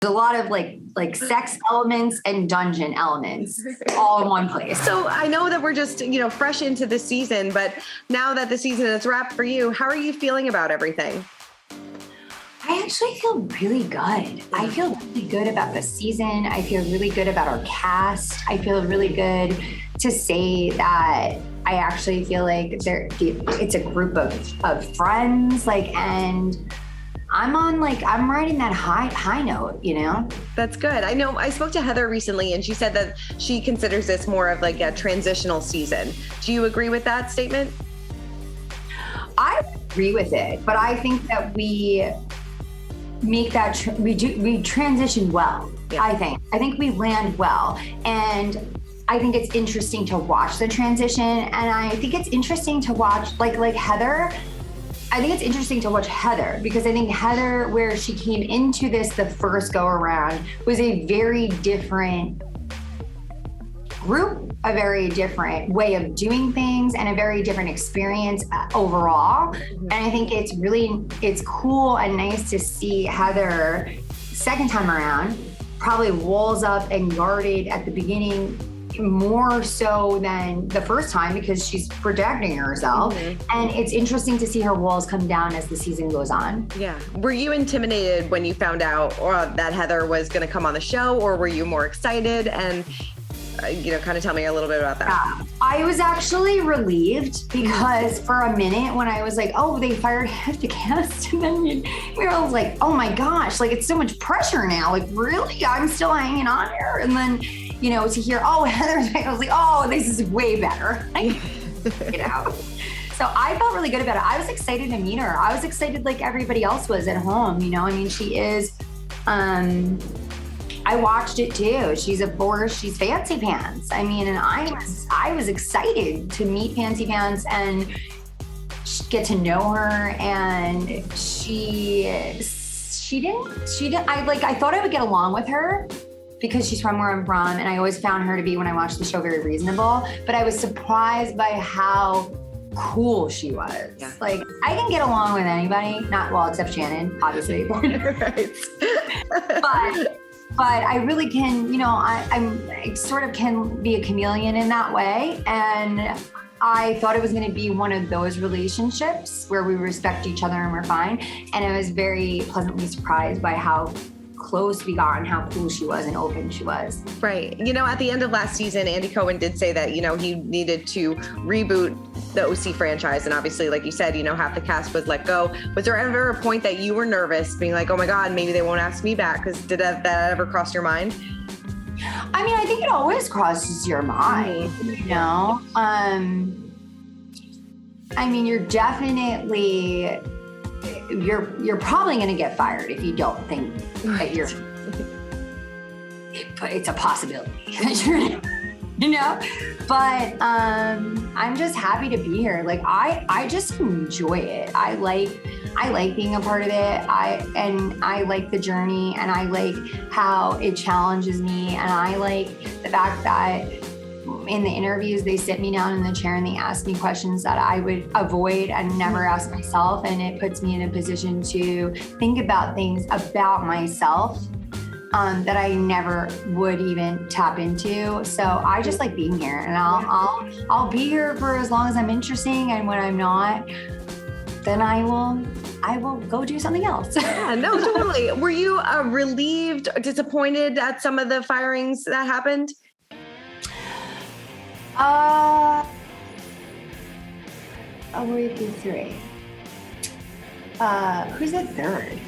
a lot of like sex elements and dungeon elements all in one place. So I know that we're just, fresh into the season, but now that the season is wrapped for you, how are you feeling about everything? I actually feel really good. I feel really good about the season. I feel really good about our cast. I feel really good to say that I actually feel like it's a group of friends, and I'm riding that high note, That's good. I know I spoke to Heather recently and she said that she considers this more of like a transitional season. Do you agree with that statement? I agree with it, but I think that we make that, we transition well. Yeah. I think we land well. And I think it's interesting to watch the transition. And I think it's interesting to watch like Heather. I think it's interesting to watch Heather because I think Heather, where she came into this the first go around, was a very different group, a very different way of doing things, and a very different experience overall. And I think it's cool and nice to see Heather second time around, probably walls up and guarded at the beginning more so than the first time because she's protecting herself. And it's interesting to see her walls come down as the season goes on. Yeah. Were you intimidated when you found out that Heather was going to come on the show, or were you more excited? And kind of tell me a little bit about that. Yeah. I was actually relieved because for a minute when I was like, oh, they fired half the cast, and then we were all like, oh my gosh, it's so much pressure now. Really? I'm still hanging on here? And then to hear, oh, Heather's back, I was like, oh, this is way better. So I felt really good about it. I was excited to meet her. I was excited like everybody else was at home. She is, I watched it too. She's she's Fancy Pants. And I was excited to meet Fancy Pants and get to know her. And she didn't, I thought I would get along with her, because she's from where I'm from, and I always found her to be, when I watched the show, very reasonable. But I was surprised by how cool she was. Yeah. I can get along with anybody, except Shannon, obviously. Right. But I really can, I sort of can be a chameleon in that way. And I thought it was going to be one of those relationships where we respect each other and we're fine. And I was very pleasantly surprised by how close we got and how cool she was and open she was. Right. At the end of last season, Andy Cohen did say that, he needed to reboot the OC franchise. And obviously, like you said, half the cast was let go. Was there ever a point that you were nervous, being like, oh my God, maybe they won't ask me back? Because did that ever cross your mind? I think it always crosses your mind, you're definitely, you're probably going to get fired if you don't think that you're, it's a possibility, but I'm just happy to be here. I just enjoy it. I like being a part of it. I like the journey, and I like how it challenges me. And I like the fact that in the interviews, they sit me down in the chair and they ask me questions that I would avoid and never ask myself. And it puts me in a position to think about things about myself that I never would even tap into. So I just like being here, and I'll be here for as long as I'm interesting. And when I'm not, then I will go do something else. Yeah, no, totally. Were you relieved, disappointed at some of the firings that happened? Wait, 3. Who's the third?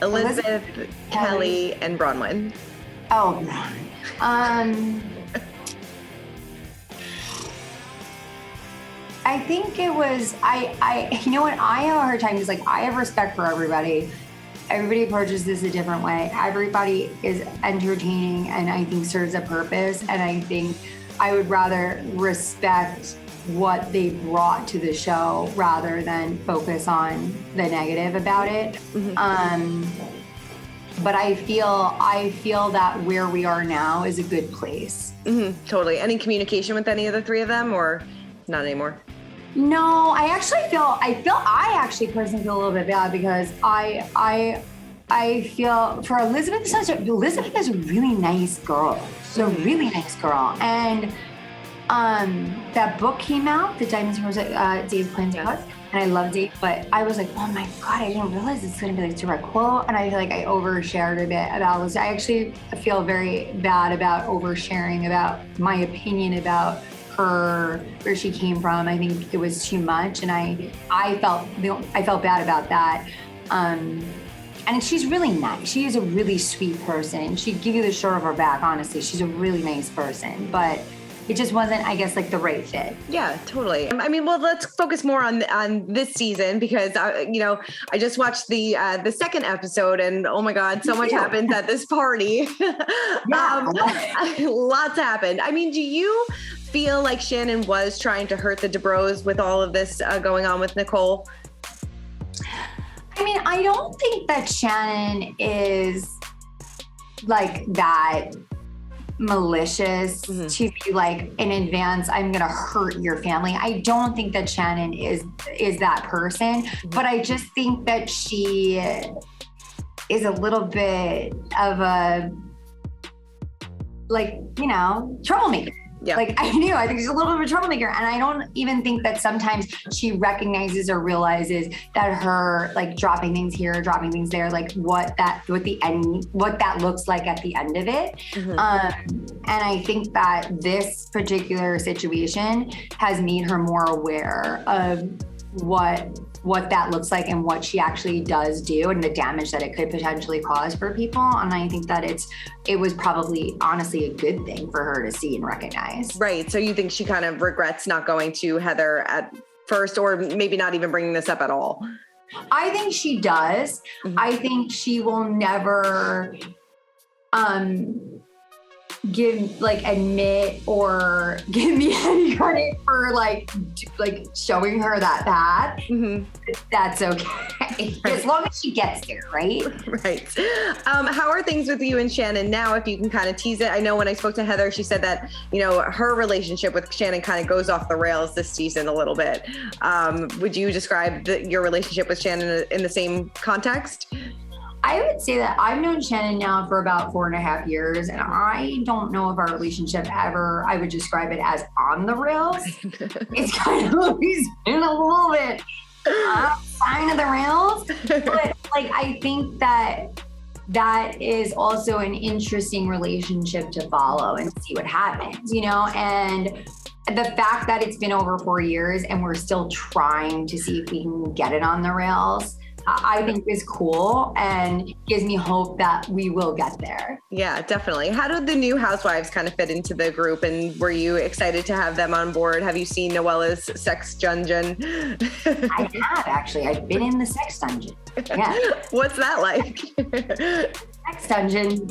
Elizabeth, Kelly, and Braunwyn. Oh, I think it was, I have a hard time because I have respect for everybody. Everybody approaches this a different way. Everybody is entertaining and I think serves a purpose. And I think I would rather respect what they brought to the show rather than focus on the negative about it. Mm-hmm. But I feel that where we are now is a good place. Mm-hmm, totally. Any communication with any of the three of them, or not anymore? No, I actually personally feel a little bit bad because I I feel for Elizabeth, Elizabeth is a really nice girl. She's a really nice girl. And that book came out, The Diamonds and Roses, Dave's Plans book. And I loved it, but I was like, oh my God, I didn't realize it's going to be like direct quote. And I feel like I overshared a bit about this. I actually feel very bad about oversharing about my opinion about her, where she came from. I think it was too much. And I felt bad about that. And she's really nice. She is a really sweet person. She'd give you the shirt of her back, honestly. She's a really nice person, but it just wasn't, I guess, like the right fit. Yeah, totally. I mean, well, let's focus more on this season because, I just watched the second episode and oh my God, so much happens at this party. Yeah, lots happened. I mean, do you feel like Shannon was trying to hurt the Dubrows with all of this going on with Nicole? I mean, I don't think that Shannon is like that malicious to be like in advance, I'm gonna hurt your family. I don't think that Shannon is that person, but I just think that she is a little bit of a troublemaker. Yeah. Like I think she's a little bit of a troublemaker. And I don't even think that sometimes she recognizes or realizes that her like dropping things here, dropping things there, like what that looks like at the end of it. And I think that this particular situation has made her more aware of what that looks like and what she actually does do and the damage that it could potentially cause for people. And I think that it was probably honestly a good thing for her to see and recognize. Right. So you think she kind of regrets not going to Heather at first, or maybe not even bringing this up at all? I think she does. I think she will never admit or give me any credit for like showing her that bad. That's okay. As long as she gets there, right? Right. How are things with you and Shannon now, if you can kind of tease it? I know when I spoke to Heather, she said that, her relationship with Shannon kind of goes off the rails this season a little bit. Would you describe your relationship with Shannon in the same context? I would say that I've known Shannon now for about 4.5 years, and I don't know if our relationship I would describe it as on the rails. It's kind of always been a little bit outside of the rails, but like I think that is also an interesting relationship to follow and see what happens, and the fact that it's been over 4 years and we're still trying to see if we can get it on the rails, I think is cool and gives me hope that we will get there. Yeah, definitely. How did the new Housewives kind of fit into the group, and were you excited to have them on board? Have you seen Noella's sex dungeon? I have actually. I've been in the sex dungeon. Yeah. What's that like? Sex dungeon.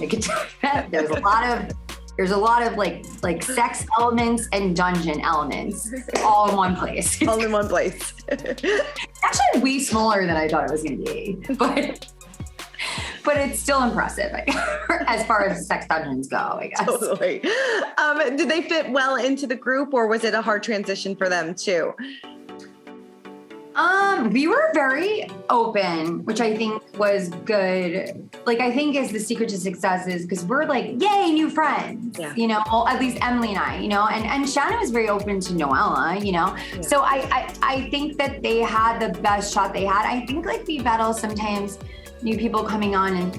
There's a lot of like sex elements and dungeon elements all in one place. All in one place. Actually way smaller than I thought it was going to be, but it's still impressive as far as sex dungeons go, I guess. Totally. Did they fit well into the group, or was it a hard transition for them too? We were very open, which I think was good. Like, I think is the secret to success is because we're like, yay, new friends, well, at least Emily and I, and Shannon was very open to Noella, Yeah. So I think that they had the best shot they had. I think like we battle sometimes new people coming on and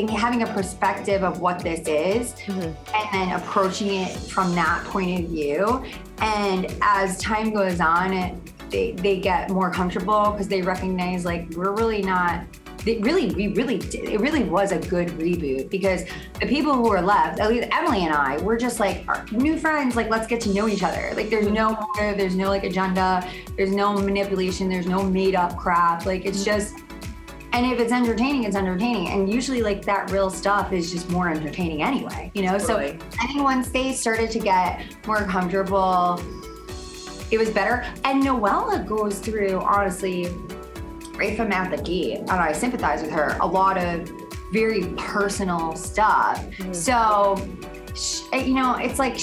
having a perspective of what this is and then approaching it from that point of view. And as time goes on, they get more comfortable because they recognize like we're really not. It really was a good reboot because the people who were left, at least Emily and I, we're just like our new friends. Like let's get to know each other. Like there's no motive, there's no like agenda, there's no manipulation, there's no made up crap. Like it's just. And if it's entertaining, it's entertaining. And usually like that real stuff is just more entertaining anyway, Totally. So I think once they started to get more comfortable, it was better. And Noella goes through, honestly, right from out the gate, and I sympathize with her, a lot of very personal stuff. So, it's like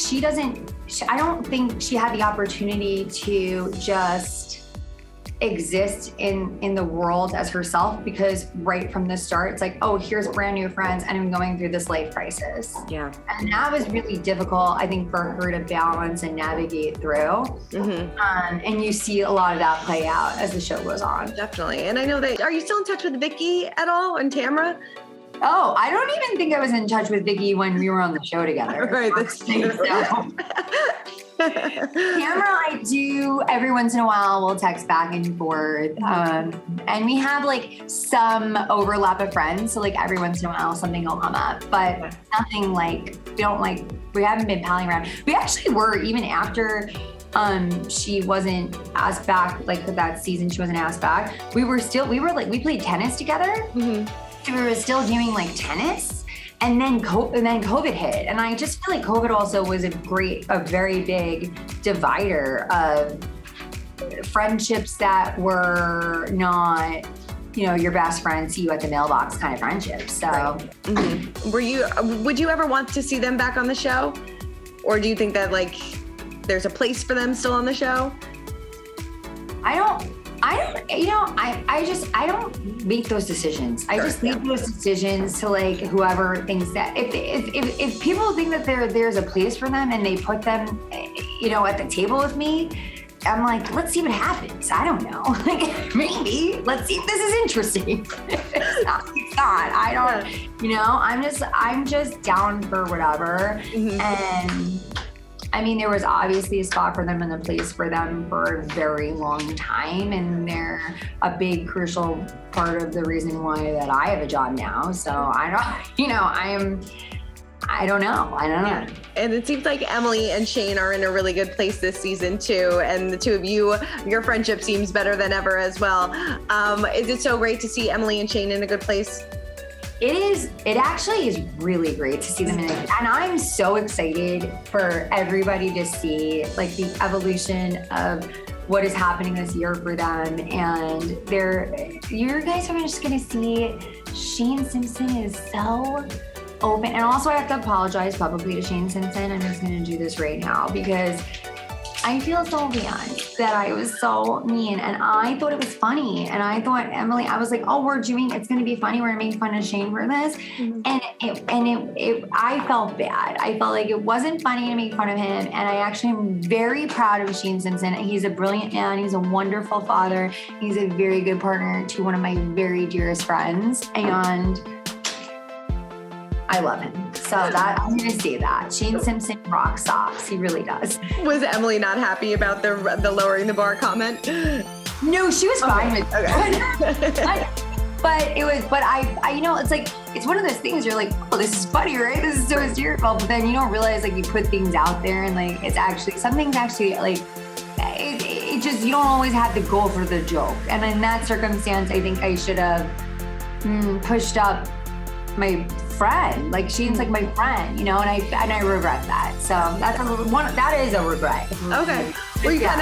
I don't think she had the opportunity to just exist in the world as herself, because right from the start, it's like, oh, here's brand new friends and I'm going through this life crisis. Yeah. And that was really difficult, I think, for her to balance and navigate through. And you see a lot of that play out as the show goes on. Definitely. And I know that, are you still in touch with Vicky at all and Tamra? Oh, I don't even think I was in touch with Vicky when we were on the show together. Right, that's true. Tamra, I do every once in a while. We'll text back and forth, and we have like some overlap of friends. So like every once in a while, something will come up, but nothing like we haven't been palling around. We actually were, even after she wasn't asked back, like that season, she wasn't asked back. We played tennis together. We were still doing like tennis. And then COVID hit. And I just feel like COVID also was a very big divider of friendships that were not, your best friend, see you at the mailbox kind of friendships. So would you ever want to see them back on the show? Or do you think that like there's a place for them still on the show? I don't make those decisions. I just leave those decisions to like whoever thinks that if people think that there's a place for them and they put them, at the table with me, I'm like, let's see what happens. I don't know. Like maybe let's see if this is interesting. It's not. I don't, I'm just down for whatever. And I mean, there was obviously a spot for them and a place for them for a very long time. And they're a big, crucial part of the reason why that I have a job now. So I don't know. Yeah. And it seems like Emily and Shane are in a really good place this season too. And the two of you, your friendship seems better than ever as well. Is it so great to see Emily and Shane in a good place? It is. It actually is really great to see them in it. And I'm so excited for everybody to see like the evolution of what is happening this year for them. And you guys are just going to see Shane Simpson is so open. And also I have to apologize publicly to Shane Simpson. I'm just going to do this right now because I feel so bad that I was so mean, and I thought it was funny. And I thought, Emily, I was like, oh, it's going to be funny. We're going to make fun of Shane for this. And I felt bad. I felt like it wasn't funny to make fun of him. And I actually am very proud of Shane Simpson. He's a brilliant man. He's a wonderful father. He's a very good partner to one of my very dearest friends. And I love him. So that I'm going to say that. Shane Simpson rocks socks. He really does. Was Emily not happy about the lowering the bar comment? No, she was fine with it. But it's like, it's one of those things you're like, oh, this is funny, right? This is so hysterical. But then you don't realize like you put things out there and like, it's actually, some things actually like, it just, you don't always have to go for the joke. And in that circumstance, I think I should have pushed up my friend. Like Shane's like my friend, and I regret that. So that is a regret. Okay. Well, you kind